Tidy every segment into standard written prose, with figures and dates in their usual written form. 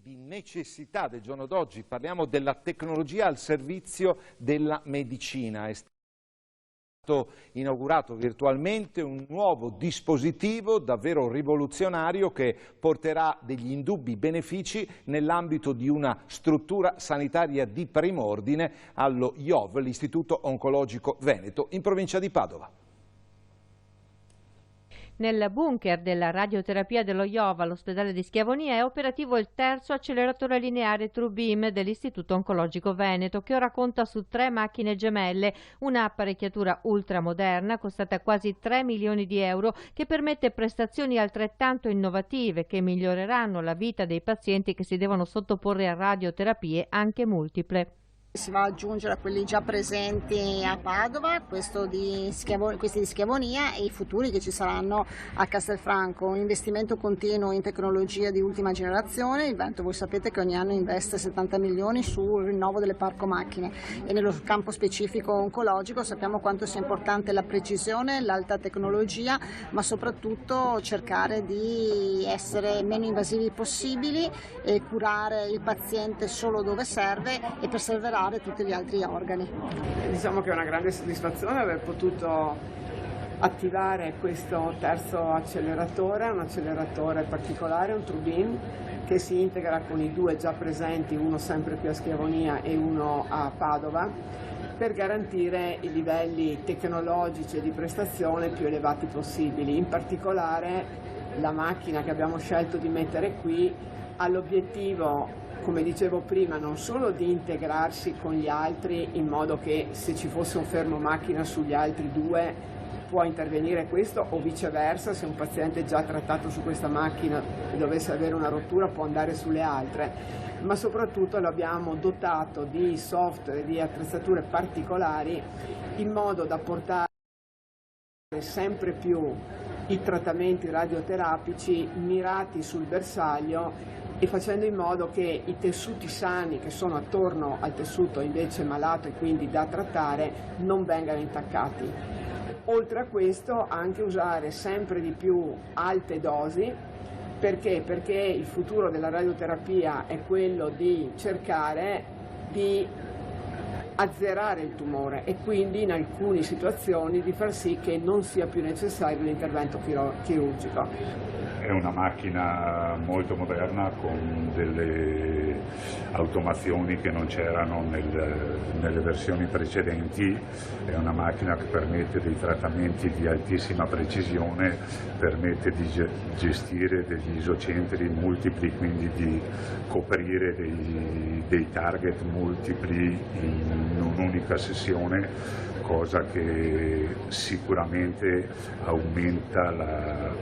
di necessità del giorno d'oggi, parliamo della tecnologia al servizio della medicina. È stato inaugurato virtualmente un nuovo dispositivo davvero rivoluzionario che porterà degli indubbi benefici nell'ambito di una struttura sanitaria di prim'ordine allo IOV, l'Istituto Oncologico Veneto, in provincia di Padova. Nel bunker della radioterapia dello IOV all'ospedale di Schiavonia è operativo il terzo acceleratore lineare TrueBeam dell'Istituto Oncologico Veneto, che ora conta su 3 macchine gemelle, una apparecchiatura ultramoderna costata quasi 3 milioni di euro che permette prestazioni altrettanto innovative che miglioreranno la vita dei pazienti che si devono sottoporre a radioterapie anche multiple. Si va ad aggiungere a quelli già presenti a Padova, questi di Schiavonia e i futuri che ci saranno a Castelfranco. Un investimento continuo in tecnologia di ultima generazione. Il Veneto, voi sapete che ogni anno investe 70 milioni sul rinnovo delle parco macchine, e nello campo specifico oncologico sappiamo quanto sia importante la precisione, l'alta tecnologia, ma soprattutto cercare di essere meno invasivi possibili e curare il paziente solo dove serve e perseverare tutti gli altri organi. Diciamo che è una grande soddisfazione aver potuto attivare questo terzo acceleratore, un acceleratore particolare, un TrueBeam, che si integra con i 2 già presenti, uno sempre qui a Schiavonia e uno a Padova, per garantire i livelli tecnologici e di prestazione più elevati possibili. In particolare la macchina che abbiamo scelto di mettere qui ha l'obiettivo, come dicevo prima, non solo di integrarsi con gli altri in modo che se ci fosse un fermo macchina sugli altri 2 può intervenire questo, o viceversa, se un paziente già trattato su questa macchina e dovesse avere una rottura può andare sulle altre, ma soprattutto lo abbiamo dotato di software e di attrezzature particolari in modo da portare sempre più i trattamenti radioterapici mirati sul bersaglio e facendo in modo che i tessuti sani che sono attorno al tessuto invece malato e quindi da trattare non vengano intaccati. Oltre a questo anche usare sempre di più alte dosi. Perché? Perché il futuro della radioterapia è quello di cercare di azzerare il tumore e quindi in alcune situazioni di far sì che non sia più necessario l'intervento chirurgico. È una macchina molto moderna con delle automazioni che non c'erano nelle versioni precedenti, è una macchina che permette dei trattamenti di altissima precisione, permette di gestire degli isocentri multipli, quindi di coprire dei target multipli in un'unica sessione, cosa che sicuramente aumenta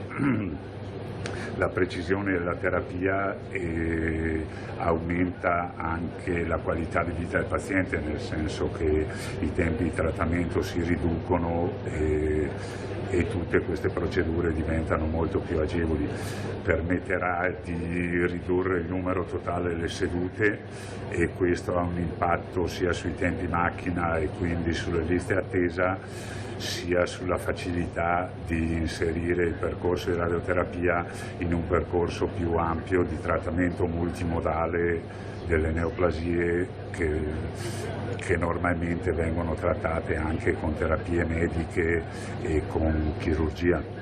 la precisione della terapia e aumenta anche la qualità di vita del paziente, nel senso che i tempi di trattamento si riducono e tutte queste procedure diventano molto più agevoli. Permetterà di ridurre il numero totale delle sedute e questo ha un impatto sia sui tempi macchina e quindi sulle liste attesa, sia sulla facilità di inserire il percorso di radioterapia in un percorso più ampio di trattamento multimodale delle neoplasie che normalmente vengono trattate anche con terapie mediche e con chirurgia.